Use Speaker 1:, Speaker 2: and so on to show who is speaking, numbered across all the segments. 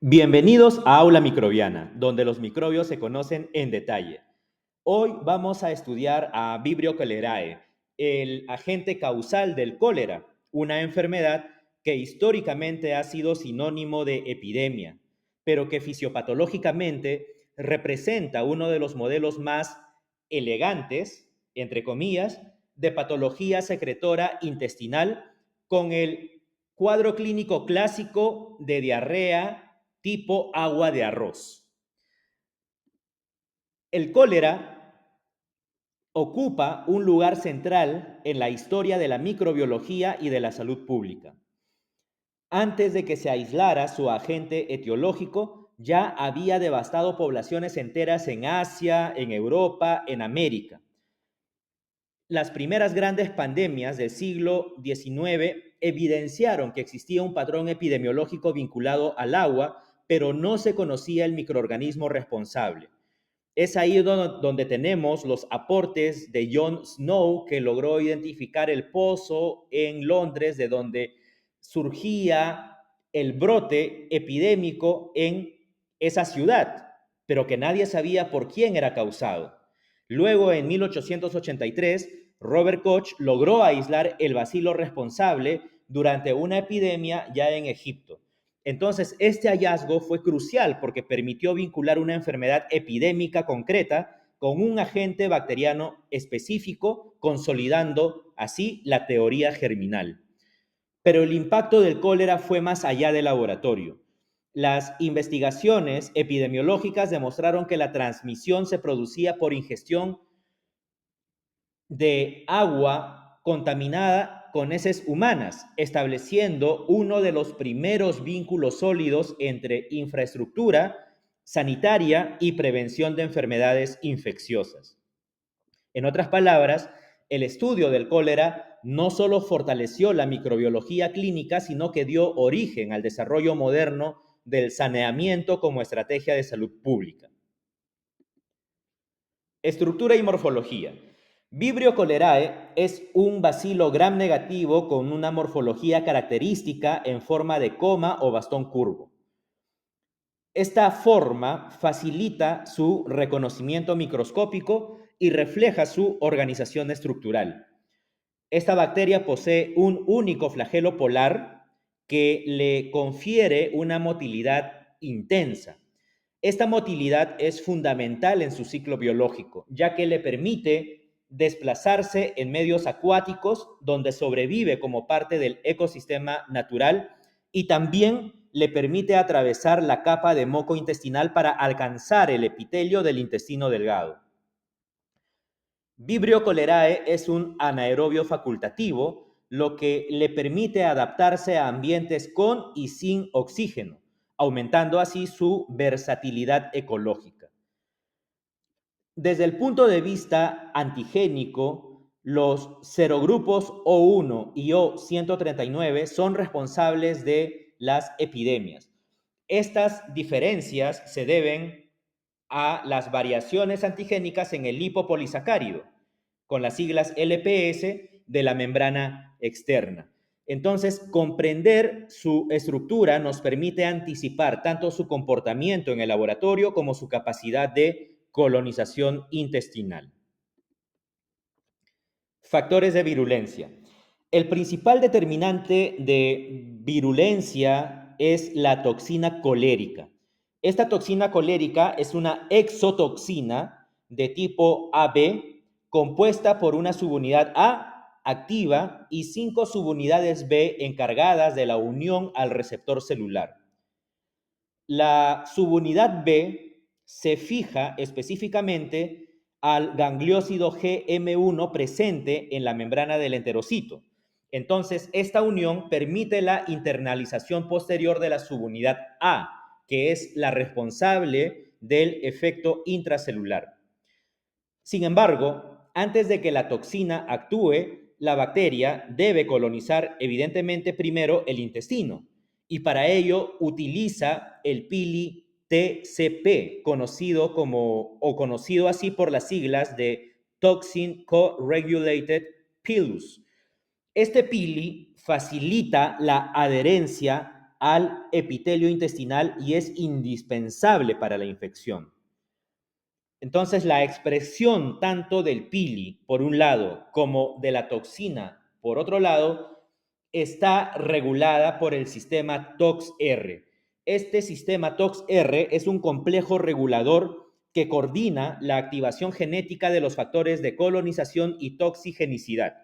Speaker 1: Bienvenidos a Aula Microbiana, donde los microbios se conocen en detalle. Hoy vamos a estudiar a Vibrio cholerae, el agente causal del cólera, una enfermedad que históricamente ha sido sinónimo de epidemia, pero que fisiopatológicamente representa uno de los modelos más elegantes, entre comillas, de patología secretora intestinal con el cuadro clínico clásico de diarrea tipo agua de arroz. El cólera ocupa un lugar central en la historia de la microbiología y de la salud pública. Antes de que se aislara su agente etiológico, ya había devastado poblaciones enteras en Asia, en Europa, en América. Las primeras grandes pandemias del siglo XIX evidenciaron que existía un patrón epidemiológico vinculado al agua, pero no se conocía el microorganismo responsable. Es ahí donde tenemos los aportes de John Snow, que logró identificar el pozo en Londres, de donde surgía el brote epidémico en esa ciudad, pero que nadie sabía por quién era causado. Luego, en 1883, Robert Koch logró aislar el bacilo responsable durante una epidemia ya en Egipto. Entonces, este hallazgo fue crucial porque permitió vincular una enfermedad epidémica concreta con un agente bacteriano específico, consolidando así la teoría germinal. Pero el impacto del cólera fue más allá del laboratorio. Las investigaciones epidemiológicas demostraron que la transmisión se producía por ingestión de agua contaminada con heces humanas, estableciendo uno de los primeros vínculos sólidos entre infraestructura sanitaria y prevención de enfermedades infecciosas. En otras palabras, el estudio del cólera no solo fortaleció la microbiología clínica, sino que dio origen al desarrollo moderno del saneamiento como estrategia de salud pública. Estructura y morfología. Vibrio cholerae es un bacilo gram negativo con una morfología característica en forma de coma o bastón curvo. Esta forma facilita su reconocimiento microscópico y refleja su organización estructural. Esta bacteria posee un único flagelo polar que le confiere una motilidad intensa. Esta motilidad es fundamental en su ciclo biológico, ya que le permite desplazarse en medios acuáticos donde sobrevive como parte del ecosistema natural y también le permite atravesar la capa de moco intestinal para alcanzar el epitelio del intestino delgado. Vibrio cholerae es un anaerobio facultativo, lo que le permite adaptarse a ambientes con y sin oxígeno, aumentando así su versatilidad ecológica. Desde el punto de vista antigénico, los serogrupos O1 y O139 son responsables de las epidemias. Estas diferencias se deben a las variaciones antigénicas en el lipopolisacárido, con las siglas LPS de la membrana externa. Entonces, comprender su estructura nos permite anticipar tanto su comportamiento en el laboratorio como su capacidad de colonización intestinal. Factores de virulencia. El principal determinante de virulencia es la toxina colérica. Esta toxina colérica es una exotoxina de tipo AB compuesta por una subunidad A activa y 5 subunidades B encargadas de la unión al receptor celular. La subunidad B se fija específicamente al gangliósido GM1 presente en la membrana del enterocito. Entonces, esta unión permite la internalización posterior de la subunidad A, que es la responsable del efecto intracelular. Sin embargo, antes de que la toxina actúe, la bacteria debe colonizar evidentemente primero el intestino y para ello utiliza el pili TCP, conocido así por las siglas de Toxin Co-Regulated Pilus. Este pili facilita la adherencia al epitelio intestinal y es indispensable para la infección. Entonces, la expresión tanto del pili, por un lado, como de la toxina, por otro lado, está regulada por el sistema TOX-R. Este sistema TOX-R es un complejo regulador que coordina la activación genética de los factores de colonización y toxigenicidad.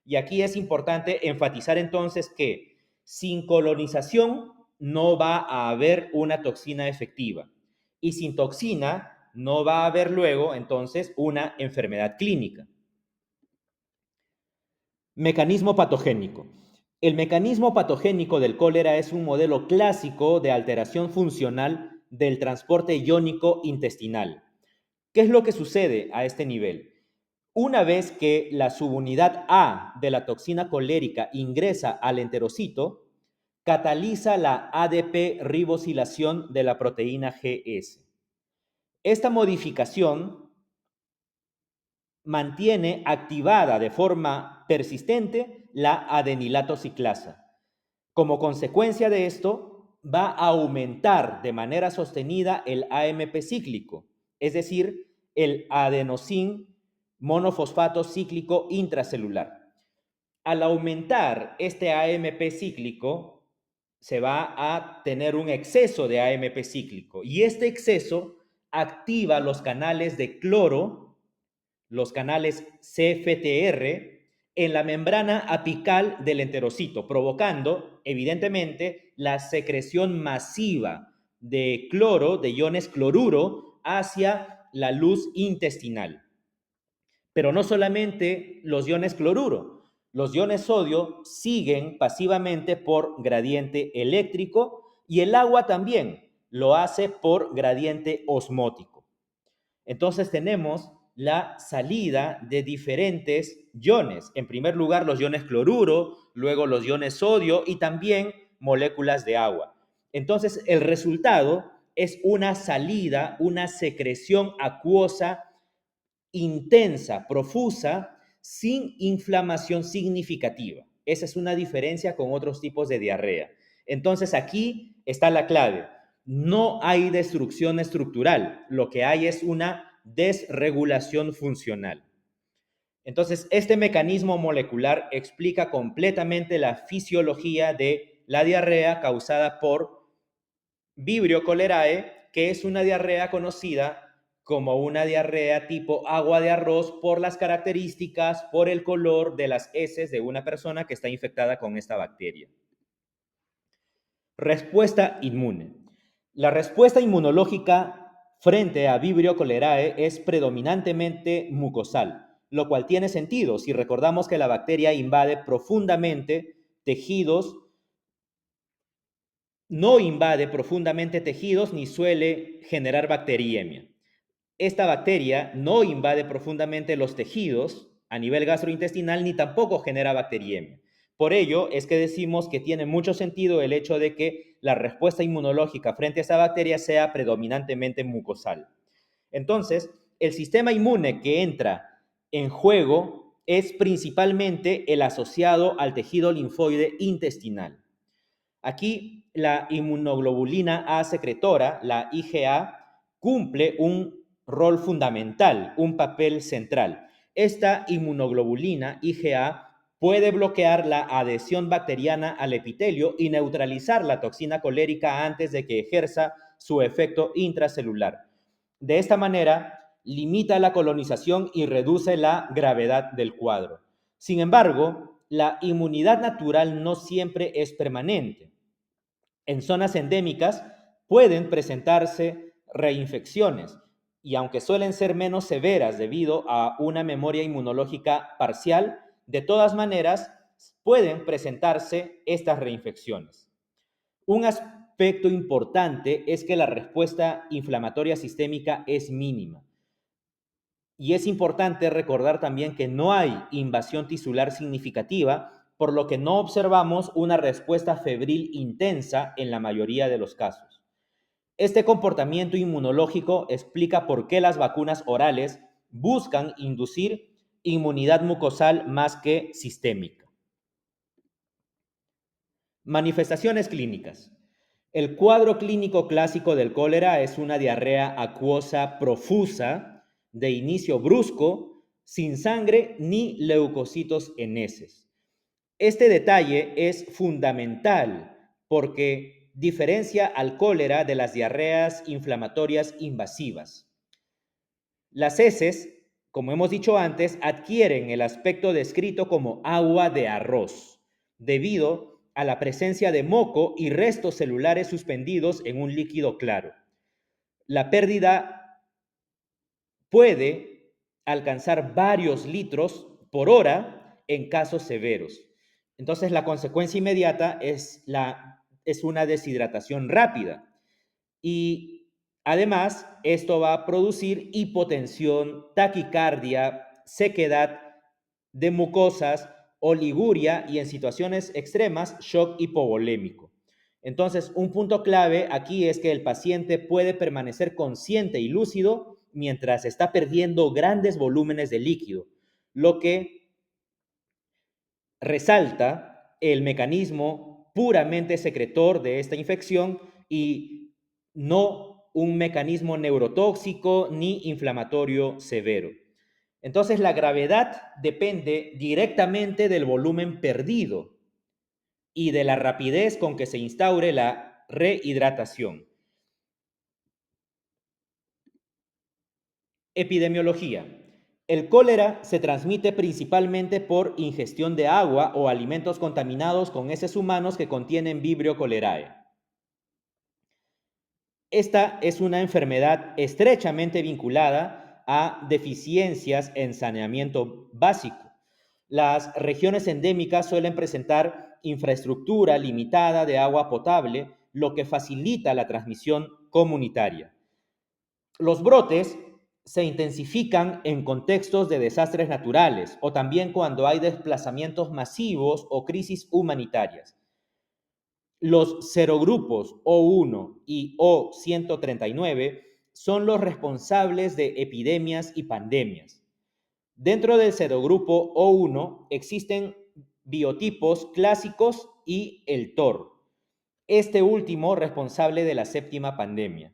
Speaker 1: Y aquí es importante enfatizar entonces que sin colonización no va a haber una toxina efectiva. Y sin toxina no va a haber luego entonces una enfermedad clínica. Mecanismo patogénico. El mecanismo patogénico del cólera es un modelo clásico de alteración funcional del transporte iónico intestinal. ¿Qué es lo que sucede a este nivel? Una vez que la subunidad A de la toxina colérica ingresa al enterocito, cataliza la ADP ribosilación de la proteína GS. Esta modificación mantiene activada de forma persistente la adenilato ciclasa. Como consecuencia de esto, va a aumentar de manera sostenida el AMP cíclico, es decir, el adenosín monofosfato cíclico intracelular. Al aumentar este AMP cíclico, se va a tener un exceso de AMP cíclico y este exceso activa los canales de cloro, los canales CFTR, en la membrana apical del enterocito, provocando, evidentemente, la secreción masiva de cloro, de iones cloruro, hacia la luz intestinal. Pero no solamente los iones cloruro, los iones sodio siguen pasivamente por gradiente eléctrico y el agua también lo hace por gradiente osmótico. Entonces tenemos la salida de diferentes iones. En primer lugar, los iones cloruro, luego los iones sodio y también moléculas de agua. Entonces, el resultado es una salida, una secreción acuosa intensa, profusa, sin inflamación significativa. Esa es una diferencia con otros tipos de diarrea. Entonces, aquí está la clave. No hay destrucción estructural, lo que hay es una desregulación funcional. Entonces, este mecanismo molecular explica completamente la fisiología de la diarrea causada por Vibrio cholerae, que es una diarrea conocida como una diarrea tipo agua de arroz por las características, por el color de las heces de una persona que está infectada con esta bacteria. Respuesta inmune. La respuesta inmunológica frente a Vibrio cholerae es predominantemente mucosal, lo cual tiene sentido si recordamos que la bacteria invade profundamente tejidos, no invade profundamente tejidos ni suele generar bacteriemia. Esta bacteria no invade profundamente los tejidos a nivel gastrointestinal ni tampoco genera bacteriemia. Por ello es que decimos que tiene mucho sentido el hecho de que la respuesta inmunológica frente a esta bacteria sea predominantemente mucosal. Entonces, el sistema inmune que entra en juego es principalmente el asociado al tejido linfoide intestinal. Aquí la inmunoglobulina A secretora, la IgA, cumple un rol fundamental, un papel central. Esta inmunoglobulina IgA puede bloquear la adhesión bacteriana al epitelio y neutralizar la toxina colérica antes de que ejerza su efecto intracelular. De esta manera, limita la colonización y reduce la gravedad del cuadro. Sin embargo, la inmunidad natural no siempre es permanente. En zonas endémicas pueden presentarse reinfecciones y aunque suelen ser menos severas debido a una memoria inmunológica parcial, de todas maneras pueden presentarse estas reinfecciones. Un aspecto importante es que la respuesta inflamatoria sistémica es mínima. Y es importante recordar también que no hay invasión tisular significativa, por lo que no observamos una respuesta febril intensa en la mayoría de los casos. Este comportamiento inmunológico explica por qué las vacunas orales buscan inducir inmunidad mucosal más que sistémica. Manifestaciones clínicas. El cuadro clínico clásico del cólera es una diarrea acuosa profusa de inicio brusco, sin sangre ni leucocitos en heces. Este detalle es fundamental porque diferencia al cólera de las diarreas inflamatorias invasivas. Las heces, como hemos dicho antes, adquieren el aspecto descrito como agua de arroz, debido a la presencia de moco y restos celulares suspendidos en un líquido claro. La pérdida puede alcanzar varios litros por hora en casos severos. Entonces, la consecuencia inmediata es una deshidratación rápida. Y además, esto va a producir hipotensión, taquicardia, sequedad de mucosas, oliguria y en situaciones extremas, shock hipovolémico. Entonces, un punto clave aquí es que el paciente puede permanecer consciente y lúcido mientras está perdiendo grandes volúmenes de líquido, lo que resalta el mecanismo puramente secretor de esta infección y no un mecanismo neurotóxico ni inflamatorio severo. Entonces, la gravedad depende directamente del volumen perdido y de la rapidez con que se instaure la rehidratación. Epidemiología. El cólera se transmite principalmente por ingestión de agua o alimentos contaminados con heces humanos que contienen Vibrio cholerae. Esta es una enfermedad estrechamente vinculada a deficiencias en saneamiento básico. Las regiones endémicas suelen presentar infraestructura limitada de agua potable, lo que facilita la transmisión comunitaria. Los brotes se intensifican en contextos de desastres naturales o también cuando hay desplazamientos masivos o crisis humanitarias. Los serogrupos O1 y O139 son los responsables de epidemias y pandemias. Dentro del serogrupo O1 existen biotipos clásicos y el TOR, este último responsable de la séptima pandemia.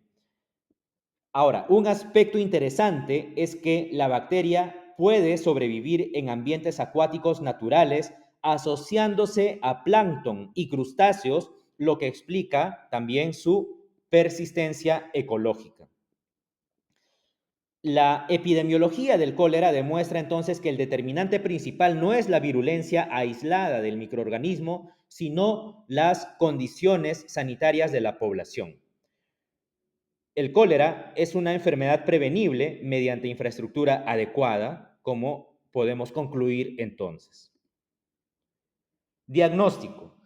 Speaker 1: Ahora, un aspecto interesante es que la bacteria puede sobrevivir en ambientes acuáticos naturales asociándose a plancton y crustáceos, lo que explica también su persistencia ecológica. La epidemiología del cólera demuestra entonces que el determinante principal no es la virulencia aislada del microorganismo, sino las condiciones sanitarias de la población. El cólera es una enfermedad prevenible mediante infraestructura adecuada, como podemos concluir entonces. Diagnóstico.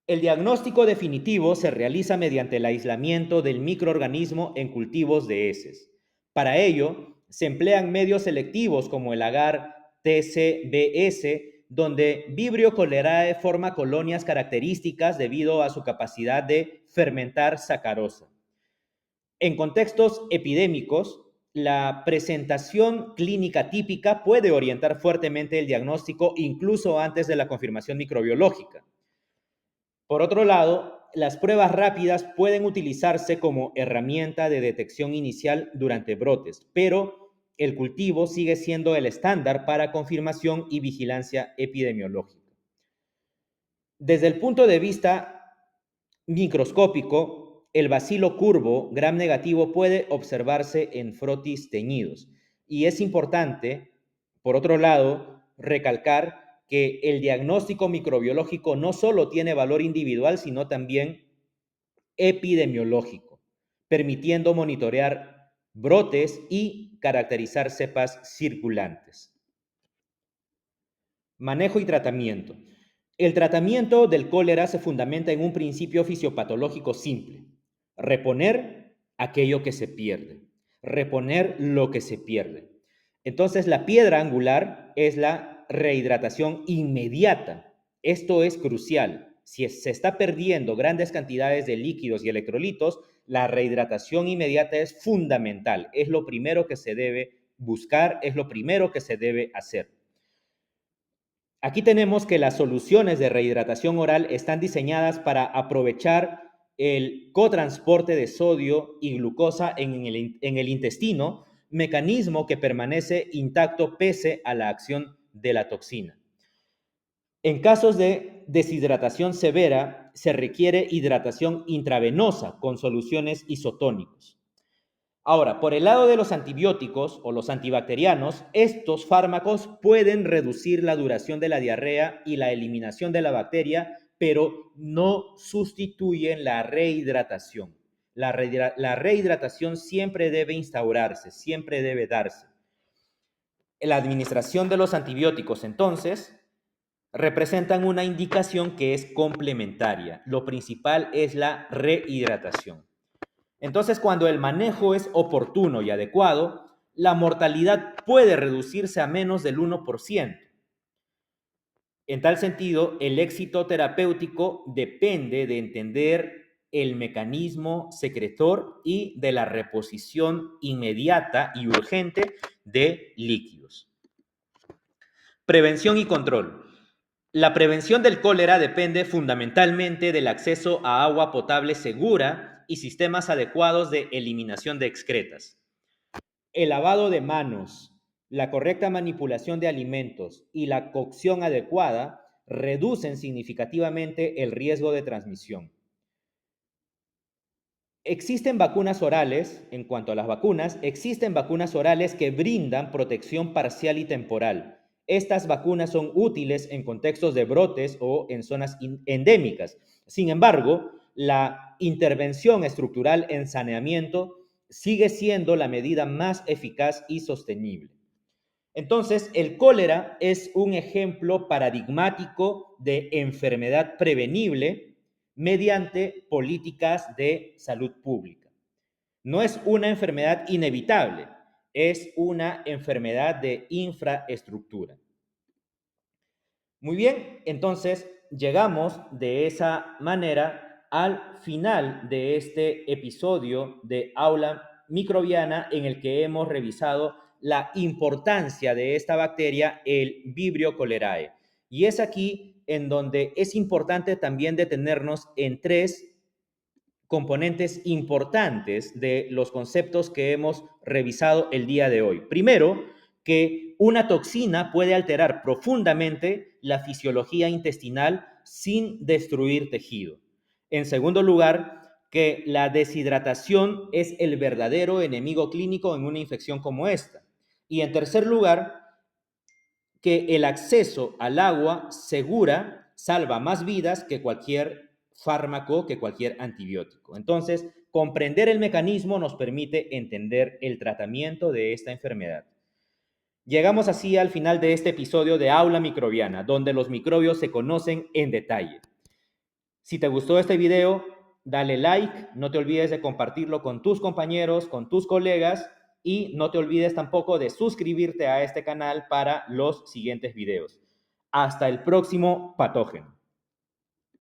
Speaker 1: El diagnóstico definitivo se realiza mediante el aislamiento del microorganismo en cultivos de heces. Para ello, se emplean medios selectivos como el agar TCBS, donde Vibrio cholerae forma colonias características debido a su capacidad de fermentar sacarosa. En contextos epidémicos, la presentación clínica típica puede orientar fuertemente el diagnóstico incluso antes de la confirmación microbiológica. Por otro lado, las pruebas rápidas pueden utilizarse como herramienta de detección inicial durante brotes, pero el cultivo sigue siendo el estándar para confirmación y vigilancia epidemiológica. Desde el punto de vista microscópico, el bacilo curvo gram negativo puede observarse en frotis teñidos. Y es importante, por otro lado, recalcar que el diagnóstico microbiológico no solo tiene valor individual, sino también epidemiológico, permitiendo monitorear brotes y caracterizar cepas circulantes. Manejo y tratamiento. El tratamiento del cólera se fundamenta en un principio fisiopatológico simple: reponer aquello que se pierde, reponer lo que se pierde. Entonces, la piedra angular es la rehidratación inmediata. Esto es crucial. Si se está perdiendo grandes cantidades de líquidos y electrolitos, la rehidratación inmediata es fundamental. Es lo primero que se debe buscar, es lo primero que se debe hacer. Aquí tenemos que las soluciones de rehidratación oral están diseñadas para aprovechar el cotransporte de sodio y glucosa en el intestino, mecanismo que permanece intacto pese a la acción de la toxina. En casos de deshidratación severa, se requiere hidratación intravenosa con soluciones isotónicos. Ahora, por el lado de los antibióticos o los antibacterianos, estos fármacos pueden reducir la duración de la diarrea y la eliminación de la bacteria, pero no sustituyen la rehidratación. La rehidratación siempre debe instaurarse, siempre debe darse. La administración de los antibióticos, entonces, representan una indicación que es complementaria. Lo principal es la rehidratación. Entonces, cuando el manejo es oportuno y adecuado, la mortalidad puede reducirse a menos del 1%. En tal sentido, el éxito terapéutico depende de entender el mecanismo secretor y de la reposición inmediata y urgente de líquidos. Prevención y control. La prevención del cólera depende fundamentalmente del acceso a agua potable segura y sistemas adecuados de eliminación de excretas. El lavado de manos, la correcta manipulación de alimentos y la cocción adecuada reducen significativamente el riesgo de transmisión. Existen vacunas orales, en cuanto a las vacunas, existen vacunas orales que brindan protección parcial y temporal. Estas vacunas son útiles en contextos de brotes o en zonas endémicas. Sin embargo, la intervención estructural en saneamiento sigue siendo la medida más eficaz y sostenible. Entonces, el cólera es un ejemplo paradigmático de enfermedad prevenible mediante políticas de salud pública. No es una enfermedad inevitable, es una enfermedad de infraestructura. Muy bien, entonces llegamos de esa manera al final de este episodio de Aula Microbiana en el que hemos revisado la importancia de esta bacteria, el Vibrio cholerae. Y es aquí en donde es importante también detenernos en tres componentes importantes de los conceptos que hemos revisado el día de hoy. Primero, que una toxina puede alterar profundamente la fisiología intestinal sin destruir tejido. En segundo lugar, que la deshidratación es el verdadero enemigo clínico en una infección como esta. Y en tercer lugar, que el acceso al agua segura salva más vidas que cualquier fármaco, que cualquier antibiótico. Entonces, comprender el mecanismo nos permite entender el tratamiento de esta enfermedad. Llegamos así al final de este episodio de Aula Microbiana, donde los microbios se conocen en detalle. Si te gustó este video, dale like, no te olvides de compartirlo con tus compañeros, con tus colegas y no te olvides tampoco de suscribirte a este canal para los siguientes videos. Hasta el próximo patógeno.